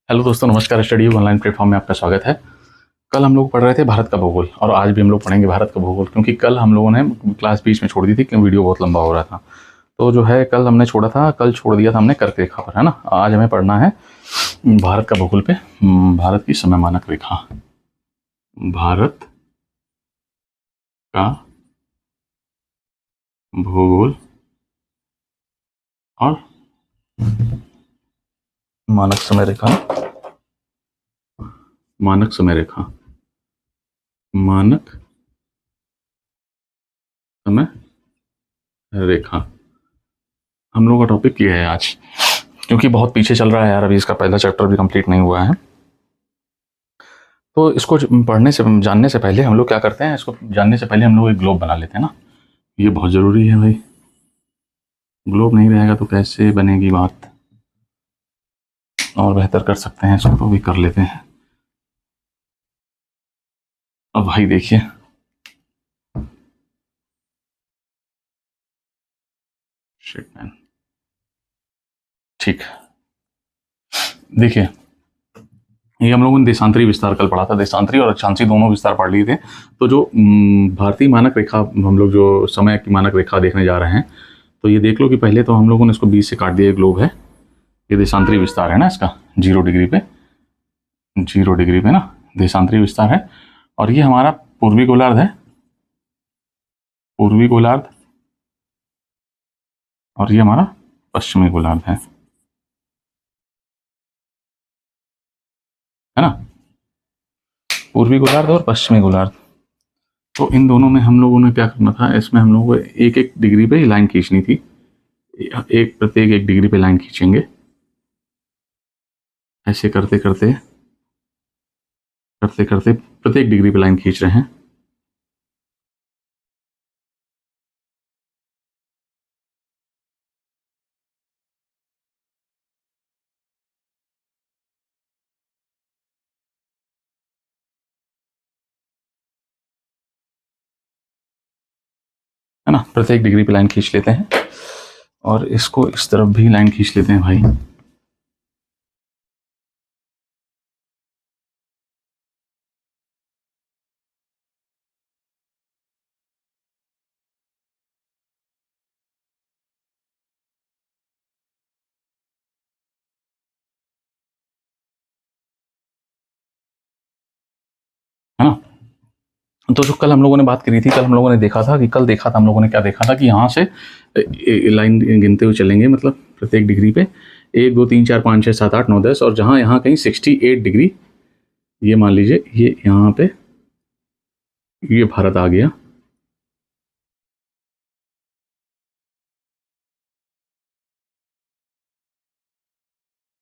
Hello दोस्तों, नमस्कार। Study online platform में आपका स्वागत है। कल हम लोग पढ़ रहे थे भारत का भूगोल और आज भी हम लोग पढ़ेंगे भारत का भूगोल, क्योंकि कल हम लोगों ने क्लास बीच में छोड़ दी थी क्योंकि वीडियो बहुत लंबा हो रहा था। तो जो है कल हमने छोड़ा था, कल छोड़ दिया था हमने कर्क रेखा पर, है ना। आज हमें पढ़ना है भारत का भूगोल पे, भारत की समय मानक रेखा, भारत का भूगोल और मानक समय रेखा, मानक समय रेखा, मानक समय रेखा हम लोग का टॉपिक ये है आज, क्योंकि बहुत पीछे चल रहा है यार, अभी इसका पहला चैप्टर भी कंप्लीट नहीं हुआ है। तो इसको पढ़ने से, जानने से पहले हम लोग क्या करते हैं, इसको जानने से पहले हम लोग एक ग्लोब बना लेते हैं ना। ये बहुत ज़रूरी है भाई, ग्लोब नहीं रहेगा तो कैसे बनेगी बात। और बेहतर कर सकते हैं इसको, तो भी कर लेते हैं। अब भाई देखिए, ठीक, देखिए ये हम लोगों ने देशांतरी विस्तार कल पढ़ा था, देशांतरी और अक्षांशी दोनों विस्तार पढ़ लिए थे। तो जो भारतीय मानक रेखा, हम लोग जो समय की मानक रेखा देखने जा रहे हैं, तो ये देख लो कि पहले तो हम लोगों ने इसको 20 से काट दिया। ग्लोब है, ये देशांतरी विस्तार है ना इसका, 0 डिग्री पे, 0 डिग्री पे ना देशांतरी विस्तार है। और ये हमारा पूर्वी गोलार्ध है, पूर्वी गोलार्ध, और ये हमारा पश्चिमी गोलार्ध है ना, पूर्वी गोलार्ध और पश्चिमी गोलार्ध। तो इन दोनों में हम लोगों ने क्या करना था, इसमें हम लोगों को एक एक डिग्री पे लाइन खींचनी थी, एक प्रत्येक 1 डिग्री पे लाइन खींचेंगे। ऐसे करते करते करते करते प्रत्येक डिग्री पे लाइन खींच रहे हैं। है ना, प्रत्येक डिग्री पे लाइन खींच लेते हैं और इसको इस तरफ भी लाइन खींच लेते हैं भाई। है ना, तो जो कल हम लोगों ने बात करी थी, कल हम लोगों ने देखा था कि, कल देखा था हम लोगों ने, क्या देखा था कि यहाँ से लाइन गिनते हुए चलेंगे, मतलब प्रत्येक डिग्री पे 1 2 3 4 5 6 7 8 9 10, और जहाँ यहाँ कहीं 68 डिग्री, ये मान लीजिए ये यहाँ पे ये भारत आ गया,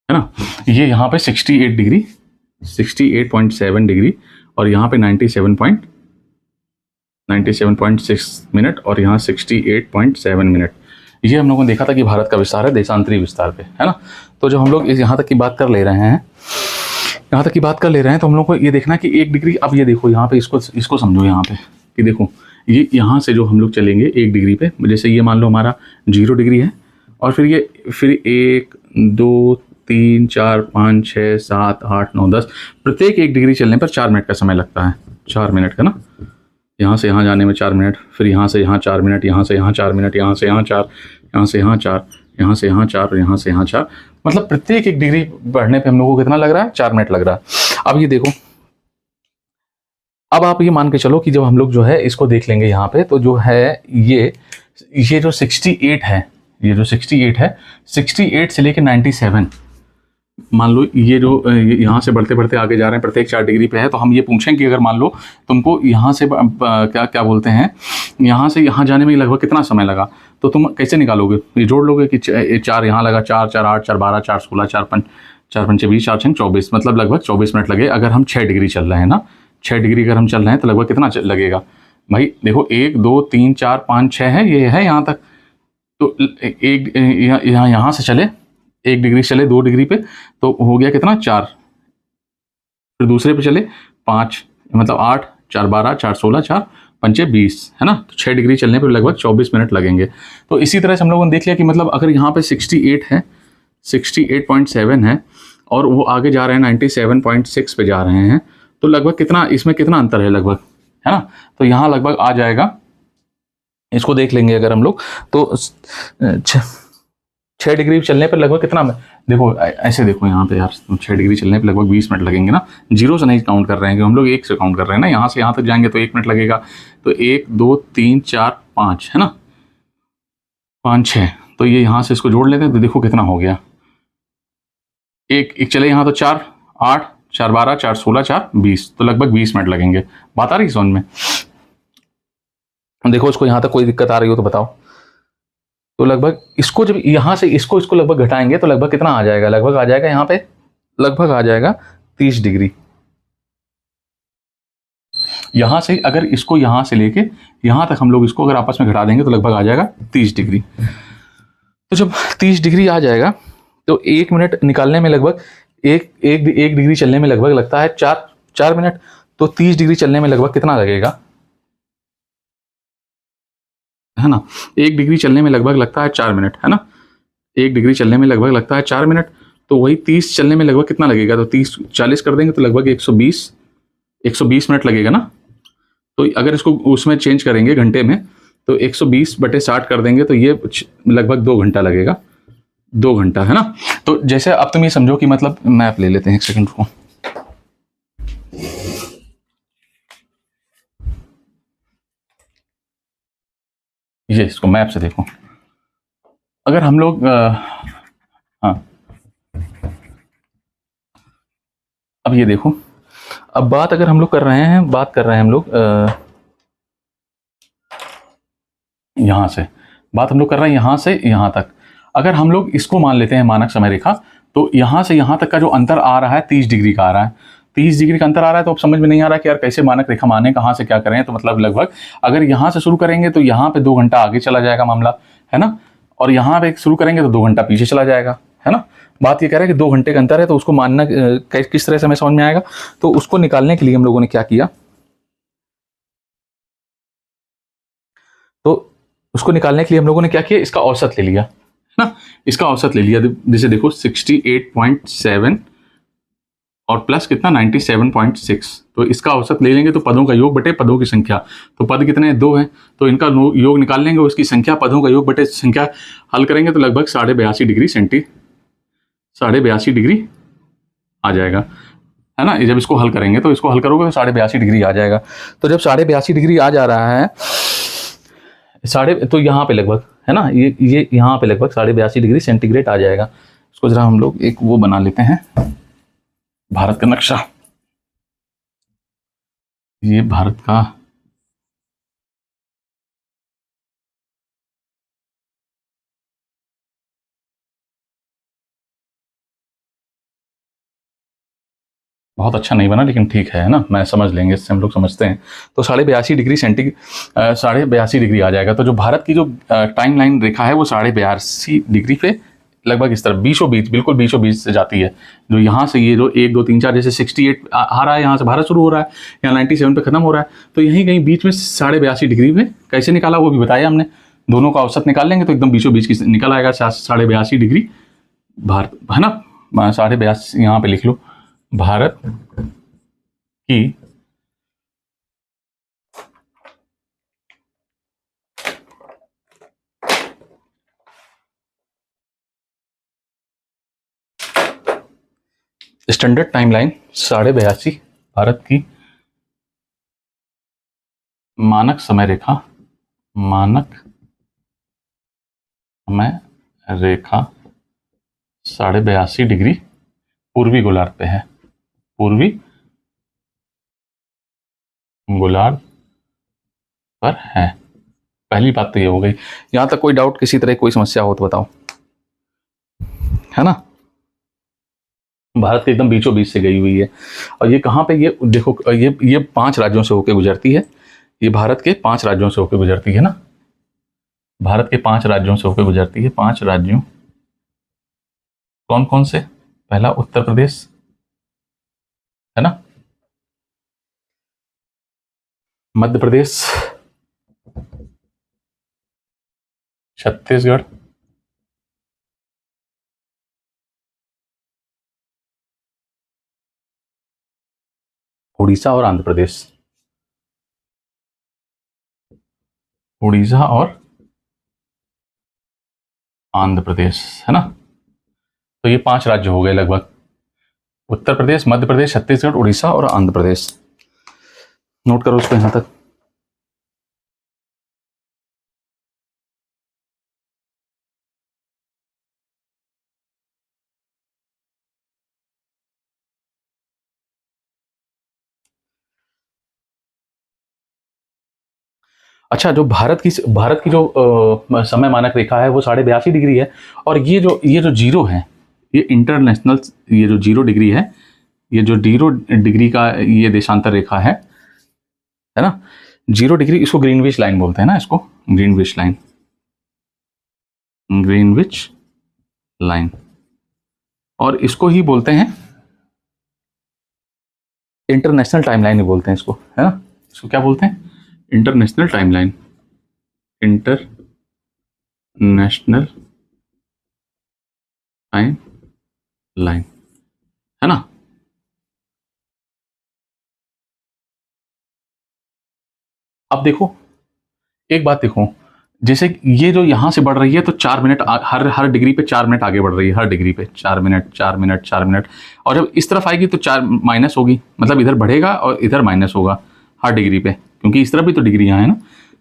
है ना। ये यहाँ पे 68 डिग्री, 68.7 डिग्री, और यहाँ पे 97.6 मिनट, और यहाँ 68.7 मिनट। ये हम लोगों ने देखा था कि भारत का विस्तार है देशांतरी विस्तार पे, है ना। तो जब हम लोग यहाँ तक की बात कर ले रहे हैं, यहाँ तक की बात कर ले रहे हैं, तो हम लोग को ये देखना कि 1 डिग्री, अब ये देखो यहाँ पे, इसको समझो यहाँ पे कि देखो, ये यहाँ से जो हम लोग चलेंगे 1 डिग्री पे, जैसे ये मान लो हमारा 0 डिग्री है, और फिर ये 1 2 3 4 5 6 7 8 9 10, प्रत्येक 1 डिग्री चलने पर 4 मिनट का समय लगता है, 4 मिनट का ना। यहाँ से यहाँ जाने में 4 मिनट, फिर यहाँ से यहाँ 4 मिनट, यहाँ से यहाँ 4 मिनट, यहाँ से यहाँ 4, यहाँ से यहाँ 4, यहाँ से यहाँ 4, और यहाँ से यहाँ 4, मतलब प्रत्येक 1 डिग्री बढ़ने पे हम लोगों को कितना लग रहा है, 4 मिनट लग रहा है। अब ये देखो, अब आप ये मान के चलो कि जब हम लोग जो है इसको देख लेंगे यहाँ पे, तो जो है ये जो 68 है, ये जो 68 है, 68 से लेके 97, मान लो ये जो यहाँ से बढ़ते बढ़ते आगे जा रहे हैं, प्रत्येक 4 डिग्री पे है। तो हम ये पूछें कि अगर मान लो तुमको यहाँ से क्या क्या बोलते हैं, यहाँ से यहाँ जाने में लगभग कितना समय लगा, तो तुम कैसे निकालोगे, ये जोड़ लोगे कि 4 यहाँ लगा, 4 4 8 4 12 4 16 4 5 4 5 20 4 6 24, मतलब लगभग 24 मिनट लगे। अगर हम 6 डिग्री चल रहे हैं ना, 6 डिग्री अगर हम चल रहे हैं तो लगभग कितना लगेगा भाई। देखो 1 2 3 4 5 6 है, ये है यहाँ तक, तो एक यहाँ से चले 1 डिग्री चले 2 डिग्री पे, तो हो गया कितना 4, फिर दूसरे पे चले 5, मतलब 8 4 12 4 16 4 5 20, है ना। तो 6 डिग्री चलने पर लगभग 24 मिनट लगेंगे। तो इसी तरह से हम लोगों ने देख लिया कि मतलब अगर यहाँ पे 68 है, 68.7 है, और वो आगे जा रहे हैं 97.6 पे जा रहे हैं, तो लगभग कितना इसमें कितना अंतर है लगभग, है ना। तो यहाँ लगभग आ जाएगा, इसको देख लेंगे अगर हम लोग तो 6 डिग्री चलने पर लगभग कितना, देखो ऐसे देखो यहाँ पे यार, 6 डिग्री चलने पर लगभग 20 मिनट लगेंगे ना। जीरो से नहीं काउंट कर रहे हैं, हम लोग एक से काउंट कर रहे हैं ना, यहाँ से यहाँ तक जाएंगे तो 1 मिनट लगेगा। तो 1 2 3 4 5 है ना, 5 6, तो ये यहाँ से इसको जोड़ लेते हैं तो देखो कितना हो गया। एक एक चले यहाँ तो 4 8 4 12 4 16 4 20, तो लगभग 20 मिनट लगेंगे। बात आ रही है समझ में। देखो इसको यहाँ तक कोई दिक्कत आ रही हो तो बताओ। तो लगभग इसको जब यहाँ से इसको इसको लगभग घटाएंगे तो लगभग कितना आ जाएगा, लगभग आ जाएगा यहाँ पे, लगभग आ जाएगा 30 डिग्री। यहाँ से अगर इसको यहाँ से लेके यहाँ तक हम लोग इसको अगर आपस में घटा देंगे तो लगभग आ जाएगा 30 डिग्री। तो जब 30 डिग्री आ जाएगा तो 1 मिनट निकालने में लगभग एक डिग्री चलने में लगभग लगता है 4 मिनट। तो 30 डिग्री चलने में लगभग कितना लगेगा, है ना। 1 डिग्री चलने में लगभग लगता है 4 मिनट, है ना। 1 डिग्री चलने में लगभग लगता है 4 मिनट, तो वही 30 चलने में लगभग कितना लगेगा, तो 30 40 कर देंगे तो लगभग 120 मिनट लगेगा ना। तो अगर इसको उसमें चेंज करेंगे घंटे में तो 120/60 कर देंगे तो ये लगभग 2 घंटा लगेगा, 2 घंटा, है ना। तो जैसे अब तुम ये समझो कि मतलब मैप ले लेते हैं, एक सेकंड को। ये इसको मैप से देखो, अगर हम लोग हाँ, अब ये देखो, अब बात अगर हम लोग कर रहे हैं, बात कर रहे हैं हम लोग यहाँ से, बात हम लोग कर रहे हैं यहाँ से यहाँ तक। अगर हम लोग इसको मान लेते हैं मानक समय रेखा, तो यहाँ से यहाँ तक का जो अंतर आ रहा है 30 डिग्री का आ रहा है, 30 डिग्री का अंतर आ रहा है। तो अब समझ में नहीं आ रहा कि यार कैसे मानक रेखा माने, कहाँ से क्या करें। तो मतलब लगभग अगर यहाँ से शुरू करेंगे तो यहाँ पे 2 घंटा आगे चला जाएगा मामला, है ना। और यहाँ पे शुरू करेंगे तो 2 घंटा पीछे चला जाएगा, है ना। बात ये कह रहा है कि 2 घंटे का अंतर है, तो उसको मानना किस तरह से हमें समझ में आएगा। तो उसको निकालने के लिए हम लोगों ने क्या किया, तो उसको निकालने के लिए हम लोगों ने क्या किया, इसका औसत ले लिया, है ना। इसका औसत ले लिया, जैसे देखो 68.7 और प्लस कितना 97.6, तो इसका औसत ले लेंगे तो पदों का योग बटे पदों की संख्या। तो पद कितने हैं, 2 हैं, तो इनका योग निकाल लेंगे, उसकी संख्या पदों का योग बटे संख्या हल करेंगे तो लगभग 82.5 डिग्री आ जाएगा, है ना। जब इसको हल करेंगे तो इसको हल करोगे तो 82.5 डिग्री आ जाएगा। तो जब 82.5 डिग्री आ जा रहा है साढ़े, तो यहाँ पे लगभग, है ना, ये यहाँ पे लगभग 82.5 डिग्री सेंटीग्रेड आ जाएगा। इसको जरा हम लोग एक वो बना लेते हैं, भारत का नक्शा। ये भारत का बहुत अच्छा नहीं बना, लेकिन ठीक है ना, मैं समझ लेंगे, इससे हम लोग समझते हैं। तो 82.5 डिग्री आ जाएगा। तो जो भारत की जो टाइम लाइन रेखा है वो 82.5 डिग्री पे लगभग इस तरह बीचों बीच, बिल्कुल बीचों बीच से जाती है। जो यहाँ से ये जो 1 2 3 4 जैसे 68 आ रहा है, यहाँ से भारत शुरू हो रहा है, यहाँ 97 पे खत्म हो रहा है, तो यहीं कहीं बीच में 82.5 डिग्री में कैसे निकाला वो भी बताया हमने। दोनों का औसत निकाल लेंगे तो एकदम बीचों बीच की निकल आएगा 82.5 डिग्री भारत, है ना। 82.5 यहाँ पे लिख लो, भारत की स्टैंडर्ड टाइमलाइन 82.5, भारत की मानक समय रेखा, मानक समय रेखा 82.5 डिग्री पूर्वी गोलार्ध पे है, पूर्वी गोलार्ध पर है। पहली बात तो ये हो गई। यहां तक कोई डाउट, किसी तरह कोई समस्या हो तो बताओ, है ना। भारत के एकदम बीचों बीच से गई हुई है। और ये कहाँ पे, ये देखो, ये 5 राज्यों से होकर गुजरती है। ये भारत के 5 राज्यों से होकर गुजरती है ना, भारत के 5 राज्यों से होकर गुजरती है। 5 राज्यों कौन कौन से, पहला उत्तर प्रदेश, है ना, मध्य प्रदेश, छत्तीसगढ़, उड़ीसा और आंध्र प्रदेश, उड़ीसा और आंध्र प्रदेश, है ना। तो ये 5 राज्य हो गए लगभग, उत्तर प्रदेश, मध्य प्रदेश, छत्तीसगढ़, उड़ीसा और आंध्र प्रदेश। नोट करो उसको यहां तक। अच्छा, जो भारत की जो समय मानक रेखा है वो 82.5 डिग्री है। और ये जो जीरो है, ये इंटरनेशनल, ये जो 0 डिग्री है, ये जो 0 डिग्री का ये देशांतर रेखा है ना, 0 डिग्री, इसको ग्रीनविच लाइन बोलते हैं ना, इसको ग्रीनविच लाइन, ग्रीनविच लाइन। और इसको ही बोलते हैं इंटरनेशनल टाइमलाइन ही बोलते हैं इसको, है ना। इसको क्या बोलते हैं? International timeline, international time line, है ना। अब देखो, एक बात देखो, जैसे ये जो यहां से बढ़ रही है तो 4 मिनट, हर डिग्री पे 4 मिनट आगे बढ़ रही है, हर डिग्री पे 4 मिनट, 4 मिनट, 4 मिनट। और जब इस तरफ आएगी तो 4 माइनस होगी, मतलब इधर बढ़ेगा और इधर माइनस होगा हर डिग्री पे, क्योंकि इस तरफ भी तो डिग्री यहाँ है ना।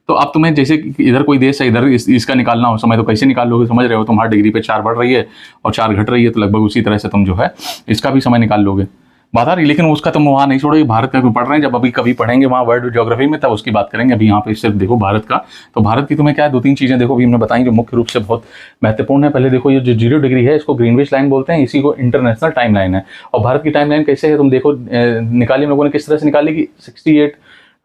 तो अब तुम्हें जैसे इधर कोई देश है, इधर इसका निकालना हो समय, तो कैसे निकाल लोगे? समझ रहे हो तुम, हर डिग्री पे 4 बढ़ रही है और 4 घट रही है, तो लगभग उसी तरह से तुम जो है इसका भी समय निकाल लोगे। बात आ रही, लेकिन उसका तुम वहाँ नहीं छोड़ोगे, भारत का कोई पढ़ रहे हैं, जब अभी कभी पढ़ेंगे वहाँ वर्ल्ड ज्योग्राफी में, तब उसकी बात करेंगे। अभी यहाँ पे सिर्फ देखो भारत का। तो भारत की तुम्हें क्या है, 2-3 चीजें देखो, अभी हमने बताई जो मुख्य रूप से बहुत महत्वपूर्ण है। पहले देखो, ये जो 0 डिग्री है इसको ग्रीनविच लाइन बोलते हैं, इसी को इंटरनेशनल टाइम लाइन है। और भारत की टाइम लाइन कैसे है तुम देखो, निकाली हम लोगों ने किस तरह से निकाली कि 68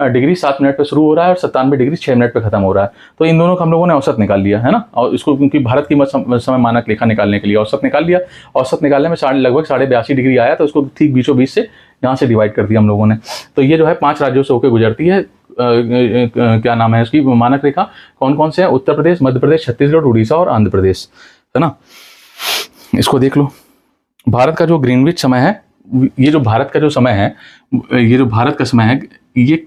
डिग्री 7 मिनट पे शुरू हो रहा है और 97 डिग्री 6 मिनट पे खत्म हो रहा है। तो इन दोनों का हम लोगों ने औसत निकाल लिया, है ना। और इसको, क्योंकि भारत की समय मानक रेखा निकालने के लिए औसत निकाल लिया, औसत निकालने में लगभग 82.5 डिग्री आया, तो उसको ठीक बीचों बीच से यहाँ से डिवाइड कर दिया हम लोगों ने। तो ये जो है 5 राज्यों से होकर गुजरती है। क्या नाम है उसकी मानक रेखा? कौन कौन से हैं? उत्तर प्रदेश, मध्य प्रदेश, छत्तीसगढ़, उड़ीसा और आंध्र प्रदेश, है ना। इसको देख लो। भारत का जो ग्रीनविच समय है, ये जो भारत का जो समय है, ये जो भारत का समय है, ये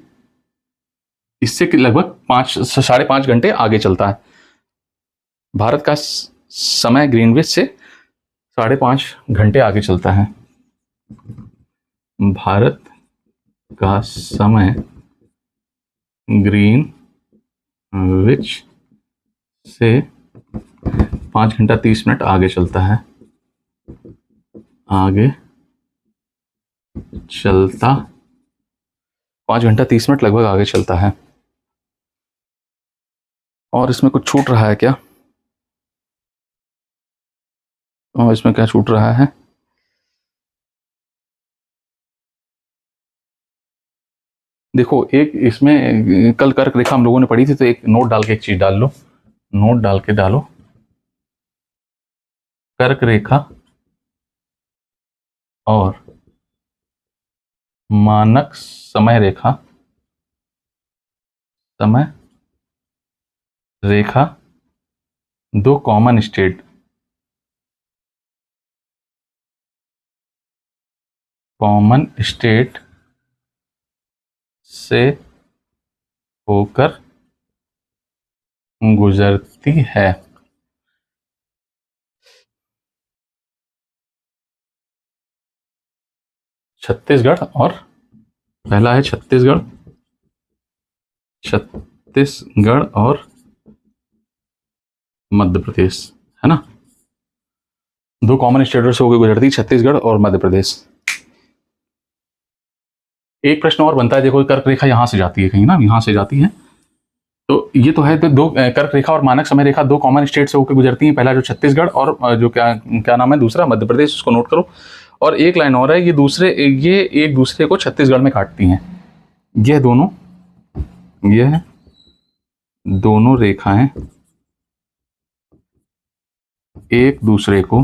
इससे लगभग 5-5.5 घंटे आगे चलता है। भारत का समय ग्रीनविच से 5.5 घंटे आगे चलता है। भारत का समय ग्रीनविच से 5 घंटा 30 मिनट आगे चलता है, आगे चलता 5 घंटा 30 मिनट लगभग आगे चलता है। और इसमें कुछ छूट रहा है क्या? और इसमें क्या छूट रहा है? देखो, एक इसमें कल कर्क रेखा हम लोगों ने पढ़ी थी, तो एक नोट डाल के एक चीज डाल लो, नोट डाल के डालो, कर्क रेखा और मानक समय रेखा, समय रेखा 2 कॉमन स्टेट, कॉमन स्टेट से होकर गुजरती है। छत्तीसगढ़ और, पहला है छत्तीसगढ़, छत्तीसगढ़ और मध्य प्रदेश, है ना। 2 कॉमन स्टेटों से होकर गुजरती, छत्तीसगढ़ और मध्य प्रदेश। एक प्रश्न और बनता है, देखो कर्क रेखा यहां से जाती है कहीं ना, यहां से जाती है, तो ये तो है, तो 2 कर्क रेखा और मानक समय रेखा 2 कॉमन स्टेट से होकर गुजरती हैं। पहला जो छत्तीसगढ़ और जो क्या क्या नाम है दूसरा, मध्य प्रदेश, उसको नोट करो। और एक लाइन और है, ये एक दूसरे को छत्तीसगढ़ में काटती हैं। ये दोनों रेखाएं एक दूसरे को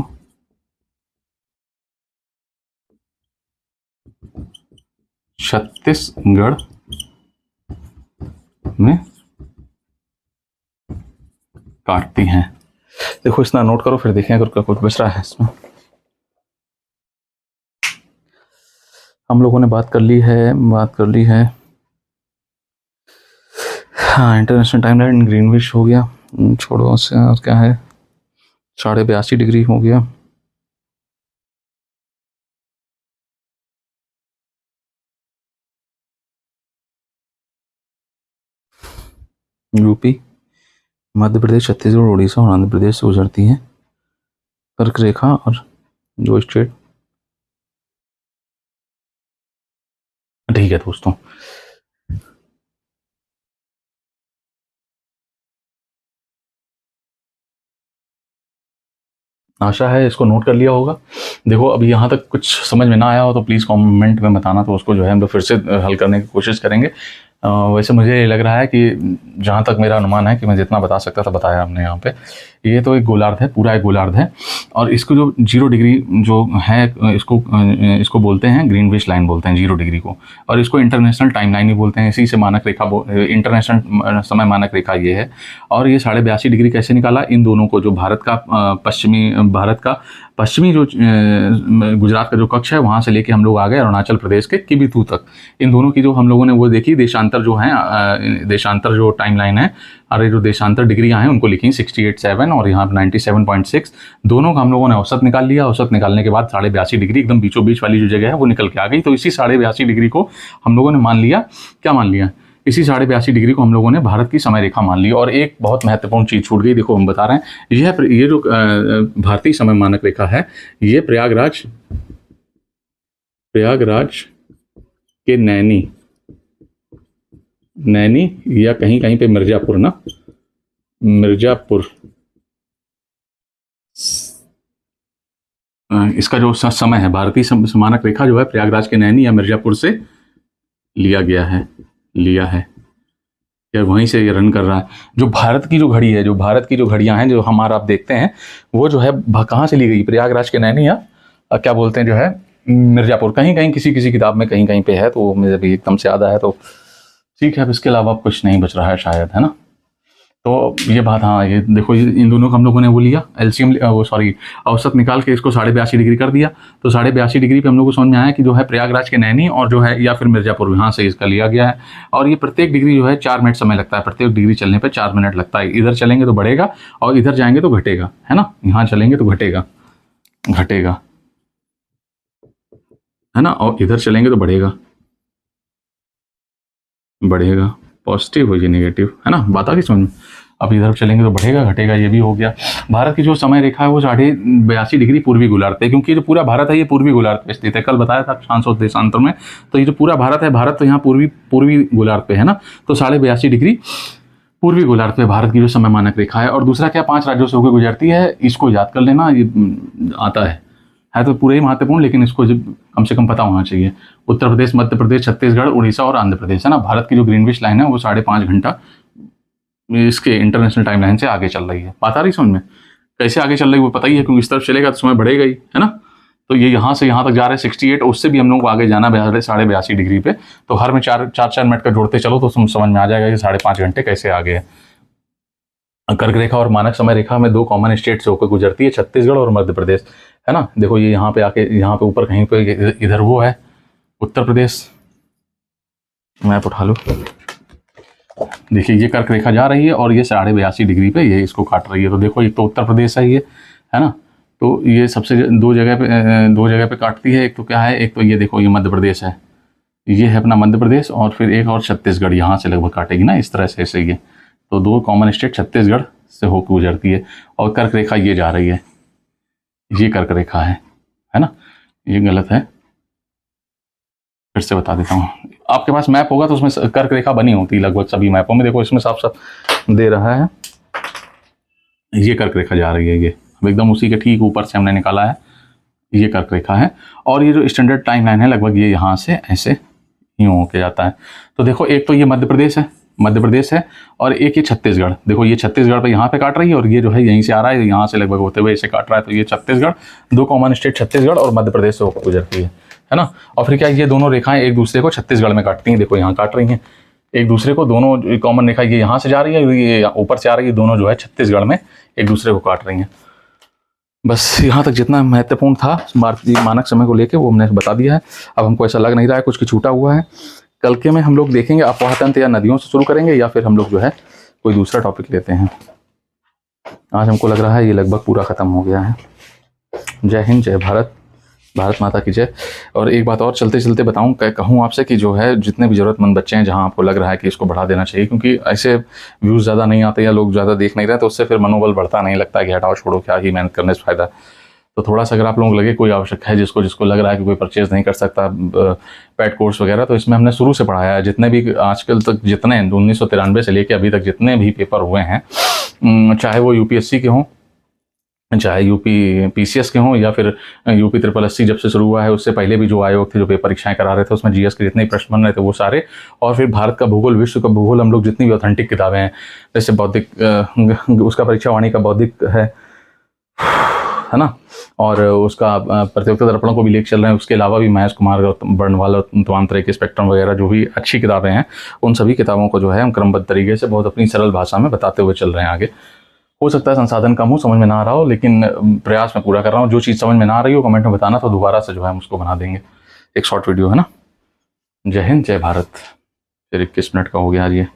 छत्तीसगढ़ में काटती हैं। देखो, इसना नोट करो, फिर देखें अगर कुछ बच रहा है इसमें। हम लोगों ने बात कर ली है। हाँ, इंटरनेशनल टाइमलाइन ग्रीनविच हो गया, छोड़ो उससे। और क्या है, 82.5 डिग्री हो गया। यूपी, मध्य प्रदेश, छत्तीसगढ़, उड़ीसा और आंध्र प्रदेश से गुजरती है कर्क रेखा। और जो स्टेट, ठीक है दोस्तों, आशा है इसको नोट कर लिया होगा। देखो अभी यहाँ तक कुछ समझ में ना आया हो तो प्लीज़ कमेंट में बताना, तो उसको जो है हम लोग फिर से हल करने की कोशिश करेंगे। वैसे मुझे लग रहा है कि जहाँ तक मेरा अनुमान है कि मैं जितना बता सकता था बताया हमने यहाँ पे। ये तो एक गोलार्ध है, पूरा एक गोलार्ध है, और इसको जो 0 डिग्री जो है इसको बोलते हैं ग्रीनविच लाइन बोलते हैं 0 डिग्री को, और इसको इंटरनेशनल टाइम लाइन ही बोलते हैं। इसी से मानक रेखा इंटरनेशनल समय मानक रेखा ये है। और ये 82.5 डिग्री कैसे निकाला, इन दोनों को, जो भारत का पश्चिमी जो गुजरात का जो कक्ष है वहाँ से लेके हम लोग आ गए अरुणाचल प्रदेश के किबिथू तक, इन दोनों की जो हम लोगों ने वो देखी देशांतर जो है, देशांतर जो टाइम लाइन है, और ये जो देशांतर डिग्रियाँ हैं उनको लिखी 68.7 और यहाँ 97.6, दोनों का हम लोगों ने औसत निकाल लिया। औसत निकालने के बाद 82.5 डिग्री एकदम बीचों बीच वाली जो जगह है वो निकल के आ गई। तो इसी 82.5 डिग्री को हम लोगों ने मान लिया, क्या मान लिया, इसी 82.5 डिग्री को हम लोगों ने भारत की समय रेखा मान ली। और एक बहुत महत्वपूर्ण चीज़ छूट गई, देखो हम बता रहे हैं, ये जो भारतीय समय मानक रेखा है, ये प्रयागराज के नैनी या कहीं कहीं पे मिर्जापुर इसका जो समय है, भारतीय मानक रेखा जो है प्रयागराज के नैनी या मिर्जापुर से लिया है, या वहीं से ये रन कर रहा है। जो भारत की जो घड़ी है, जो भारत की जो घड़ियां हैं जो हमारा आप देखते हैं, वो जो है कहाँ से ली गई, प्रयागराज के नैनी या क्या बोलते हैं जो है मिर्जापुर, कहीं कहीं किसी किताब में कहीं कहीं पे है, तो मुझे भी एकदम से याद आया, तो ठीक है। अब इसके अलावा कुछ नहीं बच रहा है शायद, है ना। तो ये बात, हाँ ये देखो, इन दोनों का हम लोगों ने वो लिया एलसीएम, औसत निकाल के इसको 82.5 डिग्री कर दिया। तो 82.5 डिग्री पे हम लोग को समझ में आया कि जो है प्रयागराज के नैनी और जो है या फिर मिर्जापुर, यहाँ से इसका लिया गया है। और ये प्रत्येक डिग्री जो है 4 मिनट समय लगता है, प्रत्येक डिग्री चलने पर 4 मिनट लगता है। इधर चलेंगे तो बढ़ेगा और इधर जाएंगे तो घटेगा, है ना। यहाँ चलेंगे तो घटेगा, है ना, और इधर चलेंगे तो बढ़ेगा, पॉजिटिव हो, ये नेगेटिव, है ना। बात आ गई समझ में। अब इधर चलेंगे तो बढ़ेगा घटेगा, ये भी हो गया। भारत की जो समय रेखा है वो 82.5 डिग्री पूर्वी गोलार्ध है, क्योंकि जो पूरा भारत है ये पूर्वी गोलार्ध पे स्थित है। कल बताया था अक्षांश और देशांतर में, तो ये जो पूरा भारत है, भारत तो यहाँ पूर्वी गोलार्ध पे है ना, तो 82.5 डिग्री पूर्वी गोलार्ध पे भारत की जो समय मानक रेखा है। और दूसरा क्या, 5 राज्यों से होकर गुजरती है, इसको याद कर लेना, ये आता है तो पूरे ही महत्वपूर्ण, लेकिन इसको कम से कम पता होना चाहिए। उत्तर प्रदेश, मध्य प्रदेश, छत्तीसगढ़, उड़ीसा और आंध्र प्रदेश, है ना। भारत की जो ग्रीनविच लाइन है वो 5.5 घंटा इसके इंटरनेशनल टाइम लाइन से आगे चल रही है। बात आ रही समझ में, कैसे आगे चल रही है वो पता ही है, क्योंकि इस तरफ चलेगा तो समय बढ़ेगा ही, है ना। तो ये यहाँ से यहाँ तक जा रहे हैं 68, उससे भी हम लोग को आगे जाना 82.5 डिग्री पे। तो हर में 4 मिनट का जोड़ते चलो तो समझ में आ जाएगा कि 5.5 घंटे कैसे आगे है। कर्क रेखा और मानक समय रेखा में 2 कॉमन स्टेट से होकर गुजरती है, छत्तीसगढ़ और मध्य प्रदेश, है ना। देखो ये यहाँ पे आके, यहाँ पे ऊपर कहीं पे इधर वो है उत्तर प्रदेश, मैप उठा लो, देखिए ये कर्क रेखा जा रही है और ये 82.5 डिग्री पे ये इसको काट रही है। तो देखो एक तो उत्तर प्रदेश है ये, है ना। तो ये सबसे 2 जगह पे काटती है। एक तो क्या है, एक तो ये देखो ये मध्य प्रदेश है, ये है अपना मध्य प्रदेश, और फिर एक और छत्तीसगढ़ यहाँ से लगभग काटेगी ना, इस तरह से ऐसे ये। तो 2 कॉमन स्टेट छत्तीसगढ़ से होकर गुजरती है, और कर्क रेखा ये जा रही है, ये कर्क रेखा है ना। ये गलत है, फिर से बता देता हूँ। आपके पास मैप होगा तो उसमें कर्क रेखा बनी होती है लगभग सभी मैपों में, देखो इसमें साफ साफ दे रहा है, ये कर्क रेखा जा रही है, ये एकदम उसी के ठीक ऊपर से हमने निकाला है, ये कर्क रेखा है। और ये जो स्टैंडर्ड टाइम लाइन है लगभग ये यहाँ से ऐसे यूँ होके जाता है। तो देखो एक तो ये मध्य प्रदेश है और एक ये छत्तीसगढ़, देखो ये छत्तीसगढ़ पे यहाँ पे काट रही है, और ये जो है यहीं से आ रहा है, यहाँ से लगभग होते हुए इसे काट रहा है। तो ये छत्तीसगढ़, 2 कॉमन स्टेट छत्तीसगढ़ और मध्य प्रदेश से होकर गुजरती है ना। और फिर क्या, ये दोनों रेखाएं एक दूसरे को छत्तीसगढ़ में काटती हैं, देखो यहाँ काट रही हैं एक दूसरे को, दोनों कॉमन रेखा ये यहाँ से जा रही है, ये ऊपर से आ रही है, दोनों जो है छत्तीसगढ़ में एक दूसरे को काट रही हैं। बस यहाँ तक जितना महत्वपूर्ण था भारतीय मानक समय को लेके वो हमने बता दिया है। अब हमको ऐसा लग नहीं रहा है कुछ छूटा हुआ है। कल के में हम लोग देखेंगे अफवाह तंत्र या नदियों से शुरू करेंगे या फिर हम लोग जो है कोई दूसरा टॉपिक लेते हैं। आज हमको लग रहा है ये लगभग पूरा ख़त्म हो गया है। जय हिंद, जय भारत, भारत माता की जय। और एक बात और चलते चलते बताऊं, कहूँ आपसे कि जो है जितने भी ज़रूरतमंद बच्चे हैं जहां आपको लग रहा है कि इसको बढ़ा देना चाहिए, क्योंकि ऐसे व्यूज़ ज़्यादा नहीं आते या लोग ज़्यादा देख नहीं रहे तो उससे फिर मनोबल बढ़ता नहीं, लगता है कि हटाओ छोड़ो क्या ही मेहनत करने से फ़ायदा। तो थोड़ा सा अगर आप लोगों को लगे कोई आवश्यक है, जिसको लग रहा है कि कोई परचेज़ नहीं कर सकता पेड कोर्स वगैरह, तो इसमें हमने शुरू से पढ़ाया है। जितने भी आजकल तक जितने 1993 से लेकर अभी तक जितने भी पेपर हुए हैं, चाहे वो यूपीएससी के हों, चाहे यूपी पीसीएस के हों, या फिर यूपी SSSC जब से शुरू हुआ है उससे पहले भी जो आयोग थे जो पेपर परीक्षाएं करा रहे थे उसमें जीएस के जितने प्रश्न बन रहे थे वो सारे, और फिर भारत का भूगोल, विश्व का भूगोल, हम लोग जितनी भी ऑथेंटिक किताबें हैं जैसे बौद्धिक उसका परीक्षा वाणी का बौद्धिक है ना, और उसका प्रतियोगिता दर्पणों को भी लेकर चल रहे हैं। उसके अलावा भी महेश कुमार वर्णवाल और तमाम तरह के स्पेक्ट्रम वगैरह जो भी अच्छी किताबें हैं उन सभी किताबों को जो है हम क्रमबद्ध तरीके से बहुत अपनी सरल भाषा में बताते हुए चल रहे हैं आगे। हो सकता है संसाधन कम हो, समझ में ना आ रहा हो, लेकिन प्रयास मैं पूरा कर रहा हूँ। जो चीज़ समझ में ना आ रही हो कमेंट में बताना, तो दोबारा से जो है हम उसको बना देंगे एक शॉर्ट वीडियो, है ना। जय हिंद, जय भारत। फिर 21 मिनट का हो गया आज ये।